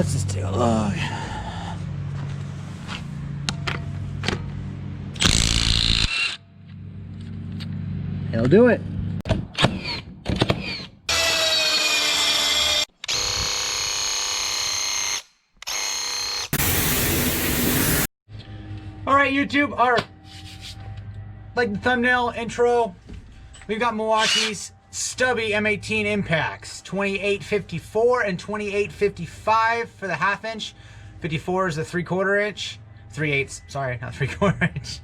Let's just take a look. It'll do it. Alright YouTube, like the thumbnail intro, we've got Milwaukee's stubby M18 impacts, 2854 and 2855 for the half inch. 54 is the 3/4 inch. 3/8, sorry, not 3/4 inch.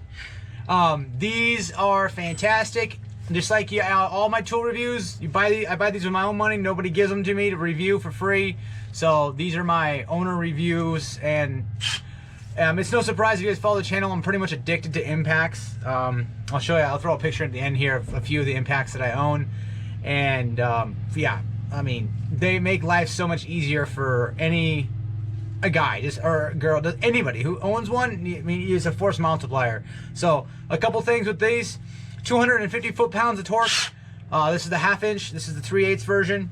These are fantastic. Just like all my tool reviews, I buy these with my own money. Nobody gives them to me to review for free. So these are my owner reviews, and it's no surprise if you guys follow the channel. I'm pretty much addicted to impacts. I'll show you. I'll throw a picture at the end here of a few of the impacts that I own, and yeah, I mean, they make life so much easier for a guy, or a girl, anybody who owns one. I mean, it's a force multiplier. So a couple things with these: 250 foot-pounds of torque. This is the half inch. This is the 3/8 version.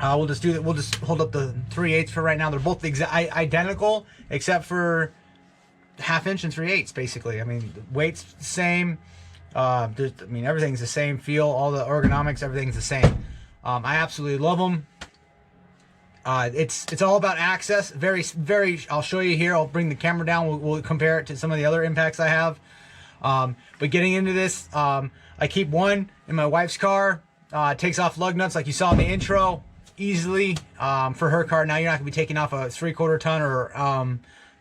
We'll just do that. We'll just hold up the 3/8 for right now. They're both identical, except for half inch and 3/8, basically. I mean, the weight's the same. I mean, everything's the same feel. All the ergonomics, everything's the same. I absolutely love them. It's all about access. Very. I'll show you here. I'll bring the camera down. We'll compare it to some of the other impacts I have. But getting into this, I keep one in my wife's car. It takes off lug nuts like you saw in the intro easily for her car. Now you're not going to be taking off a 3/4 ton or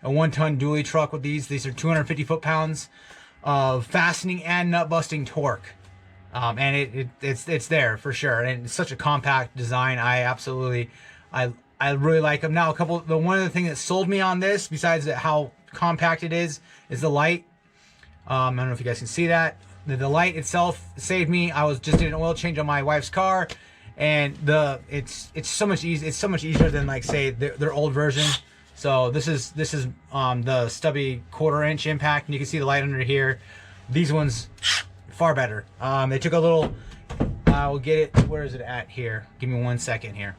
a 1-ton dually truck with these. These are 250 foot-pounds of fastening and nut busting torque, and it's there for sure. And it's such a compact design. I really like them. Now one of the things that sold me on this, besides how compact it is the light. I don't know if you guys can see that. The light itself saved me. I just did an oil change on my wife's car, and it's so much easier. It's so much easier than, like, say their old version. So this is the stubby 1/4 inch impact, and you can see the light under here. These ones far better. They took a little. We'll get it. Where is it at here? Give me 1 second here.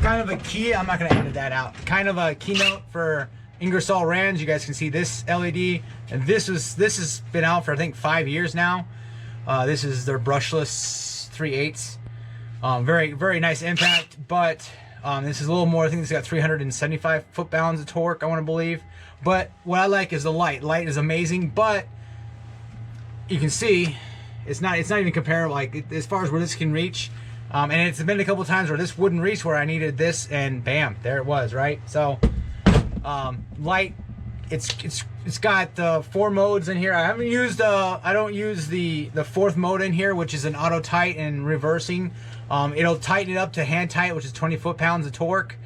Kind of a key. I'm not going to edit that out. Kind of a keynote for Ingersoll Rands. You guys can see this LED, and this has been out for, I think, 5 years now. This is their brushless 3/8. Very nice impact, but this is a little more. I think it's got 375 foot-pounds of torque, I want to believe. But what I like is the light. Light is amazing, but you can see it's not even comparable, like, as far as where this can reach. And it's been a couple times where this wouldn't reach where I needed this, and bam, there it was, right? So light, it's got the 4 modes in here. I haven't used I don't use the 4th mode in here, which is an auto tight and reversing. It'll tighten it up to hand tight, which is 20 foot-pounds of torque,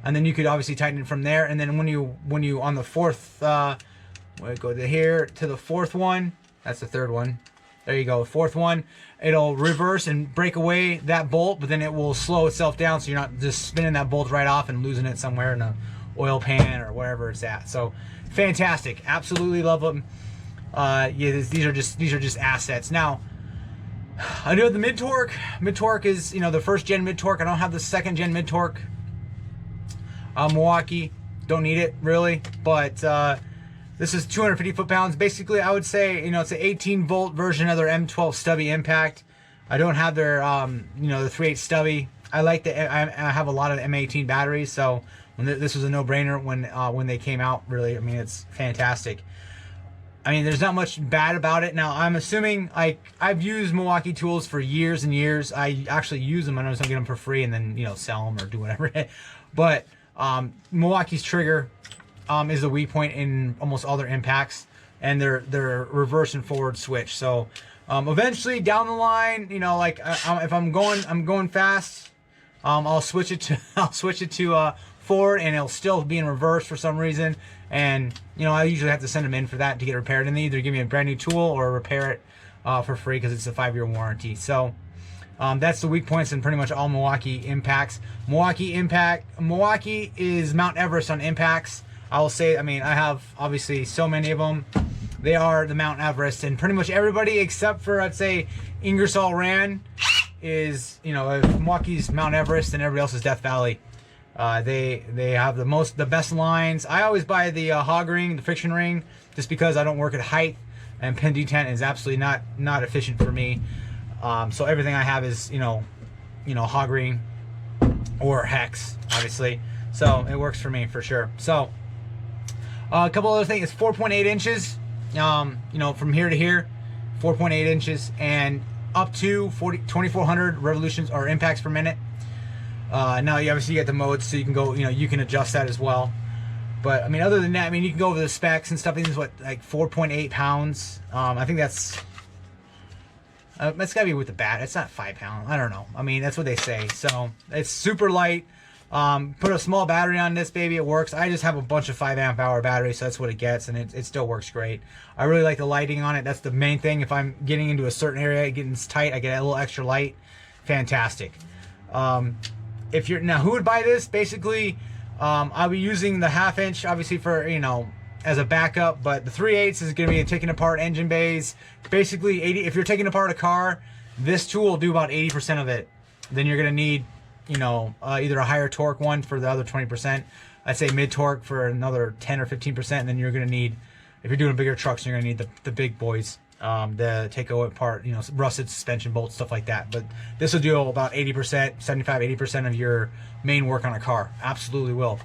and then you could obviously tighten it from there. And then when you on the 4th, go to here to the 4th one. That's the 3rd one. There you go, 4th one. It'll reverse and break away that bolt, but then it will slow itself down, so you're not just spinning that bolt right off and losing it somewhere in a oil pan or wherever it's at. So fantastic, absolutely love them. Yeah, these are just assets. Now I do have the mid torque. Mid torque is, the 1st gen mid torque. I don't have the 2nd gen mid torque. Milwaukee, don't need it really, but this is 250 foot-pounds. Basically, I would say, it's an 18-volt version of their M12 stubby impact. I don't have their, the 3/8 stubby. I have a lot of M18 batteries, so this was a no-brainer when they came out. Really, I mean, it's fantastic. I mean, there's not much bad about it. Now, I'm assuming, I've used Milwaukee tools for years and years. I actually use them. I know some get them for free and then, sell them or do whatever. But Milwaukee's trigger is the weak point in almost all their impacts, and their reverse and forward switch. So eventually down the line, if I'm going fast, I'll switch it to forward, and it'll still be in reverse for some reason. And I usually have to send them in for that to get repaired, and they either give me a brand new tool or repair it for free because it's a 5-year warranty. So that's the weak points in pretty much all Milwaukee impacts. Milwaukee is Mount Everest on impacts. I will say, I mean, I have obviously so many of them. They are the Mount Everest, and pretty much everybody except for, I'd say, Ingersoll Rand is, you know, if Milwaukee's Mount Everest and everybody else is Death Valley. They have the best lines. I always buy the hog ring, the friction ring, just because I don't work at height, and pin detent is absolutely not efficient for me. So everything I have is, you know, hog ring or hex, obviously. So it works for me for sure. So a couple other things. It's 4.8 inches. You know, from here to here, 4.8 inches, and up to 2,400 revolutions or impacts per minute. Now you obviously get the modes, so you can go, you know, you can adjust that as well. But I mean, other than that, I mean, you can go over the specs and stuff. This is what, like 4.8 pounds. I think that's gotta be with the bat. It's not 5 pounds. I don't know. I mean, that's what they say. So it's super light. Put a small battery on this baby, it works. I just have a bunch of 5 amp hour batteries, so that's what it gets, and it still works great. I really like the lighting on it. That's the main thing. If I'm getting into a certain area, getting tight, I get a little extra light. Fantastic. If you're now, who would buy this? Basically, I'll be using the 1/2 inch, obviously, for, you know, as a backup, but the 3/8 is going to be taking apart engine bays. Basically, if you're taking apart a car, this tool will do about 80% of it. Then you're going to need, you know, either a higher torque one for the other 20%. I'd say mid torque for another 10 or 15%. And then you're going to need, if you're doing bigger trucks, you're going to need the big boys to take apart, you know, rusted suspension bolts, stuff like that. But this will do about 80%, 75-80% of your main work on a car. Absolutely will.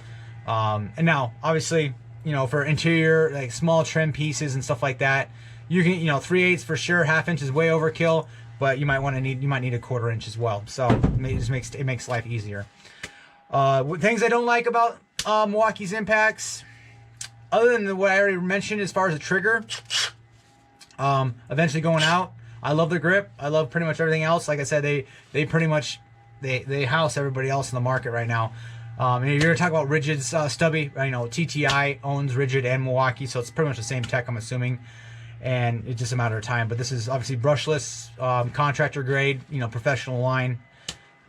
And now, obviously, you know, for interior, like small trim pieces and stuff like that, you can, you know, 3/8 for sure. 1/2 inch is way overkill, but you might need a 1/4 inch as well. So it makes life easier. Things I don't like about Milwaukee's impacts, other than what I already mentioned as far as the trigger, eventually going out. I love the grip. I love pretty much everything else. Like I said, they pretty much they house everybody else in the market right now. And you're gonna talk about Rigid's stubby. You know, TTI owns Rigid and Milwaukee, so it's pretty much the same tech, I'm assuming. And it's just a matter of time. But this is obviously brushless, contractor grade, you know, professional line.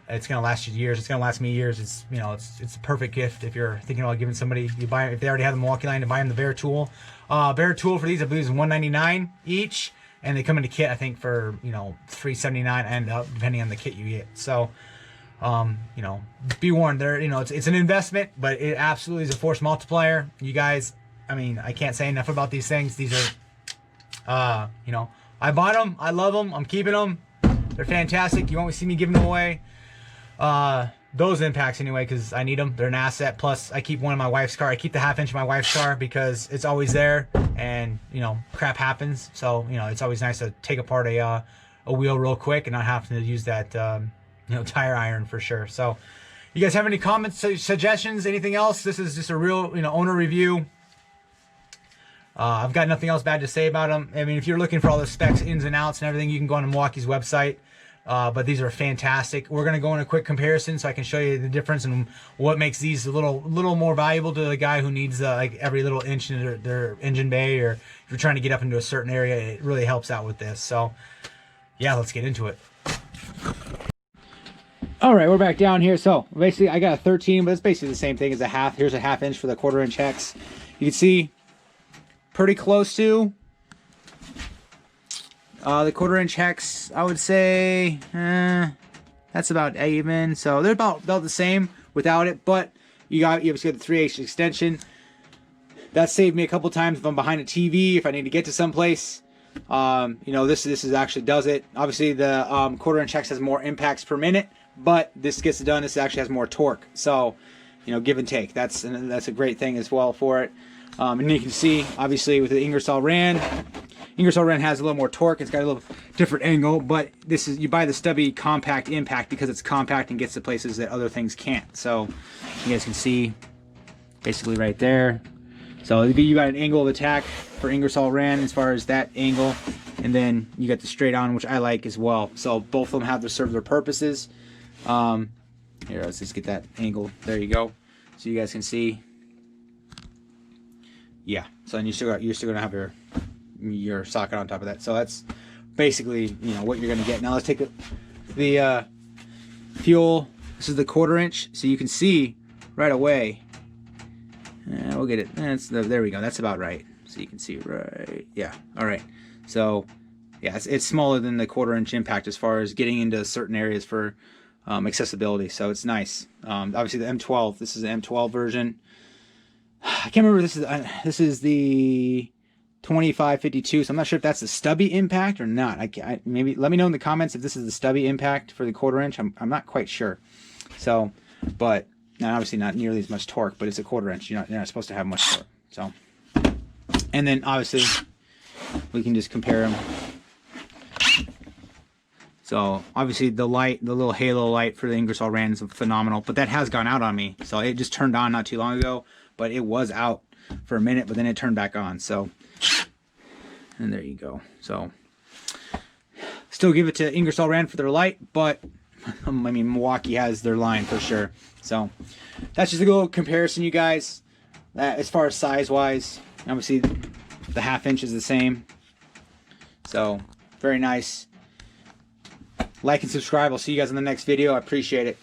It's gonna last you years. It's gonna last me years. It's, you know, it's a perfect gift if you're thinking about giving somebody, if they already have the Milwaukee line, to buy them the Bear tool. Bear tool for these, I believe, is $199 each, and they come in a kit, I think, for, you know, $379 and up, depending on the kit you get. So, you know, be warned. There, you know, it's an investment, but it absolutely is a force multiplier. You guys, I mean, I can't say enough about these things. These are, you know, I bought them. I love them. I'm keeping them. They're fantastic. You won't see me giving them away. Those impacts anyway, because I need them. They're an asset. Plus, I keep one in my wife's car. I keep the 1/2 inch in my wife's car because it's always there, and, you know, crap happens. So, you know, it's always nice to take apart a wheel real quick and not have to use that, you know, tire iron for sure. So, you guys have any comments, suggestions, anything else? This is just a real, you know, owner review. I've got nothing else bad to say about them. I mean, if you're looking for all the specs, ins and outs and everything, you can go on Milwaukee's website. But these are fantastic. We're going to go in a quick comparison so I can show you the difference and what makes these a little more valuable to the guy who needs like every little inch in their engine bay, or if you're trying to get up into a certain area, it really helps out with this. So, yeah, let's get into it. All right, we're back down here. So, basically, I got a 13, but it's basically the same thing as a 1/2. Here's a 1/2 inch for the 1/4 inch hex. You can see pretty close to the 1/4 inch hex. I would say that's about even. So they're about the same without it, but you obviously got the 3/8 extension. That saved me a couple times if I'm behind a TV, if I need to get to someplace. You know, this actually does it. Obviously the 1/4 inch hex has more impacts per minute, but this gets it done. This actually has more torque. So, you know, give and take. That's a great thing as well for it. And you can see, obviously, with the Ingersoll Rand has a little more torque. It's got a little different angle, but this is, you buy the stubby compact impact because it's compact and gets to places that other things can't. So you guys can see basically right there. So you got an angle of attack for Ingersoll Rand as far as that angle, and then you got the straight on, which I like as well. So both of them have to serve their purposes. Here, let's just get that angle. There you go. So you guys can see. Yeah. So then you're still gonna have your socket on top of that. So that's basically, you know, what you're gonna get. Now let's take the fuel. This is the 1/4 inch, so you can see right away. We'll get it. There we go. That's about right. So you can see right. Yeah. All right. So yeah, it's smaller than the 1/4" impact as far as getting into certain areas for accessibility. So it's nice. Obviously the M12. This is the M12 version. I can't remember. This is the 2552. So I'm not sure if that's the stubby impact or not. Maybe let me know in the comments if this is the stubby impact for the 1/4". I'm not quite sure. So, but now obviously not nearly as much torque, but it's a 1/4". You're not supposed to have much torque. So, and then obviously we can just compare them. So obviously the light, the little halo light for the Ingersoll Rand is phenomenal, but that has gone out on me. So it just turned on not too long ago, but it was out for a minute, but then it turned back on. So, and there you go. So still give it to Ingersoll Rand for their light, but I mean, Milwaukee has their line for sure. So that's just a little comparison, you guys. As far as size wise, obviously the 1/2" is the same. So very nice. Like and subscribe. I'll see you guys in the next video. I appreciate it.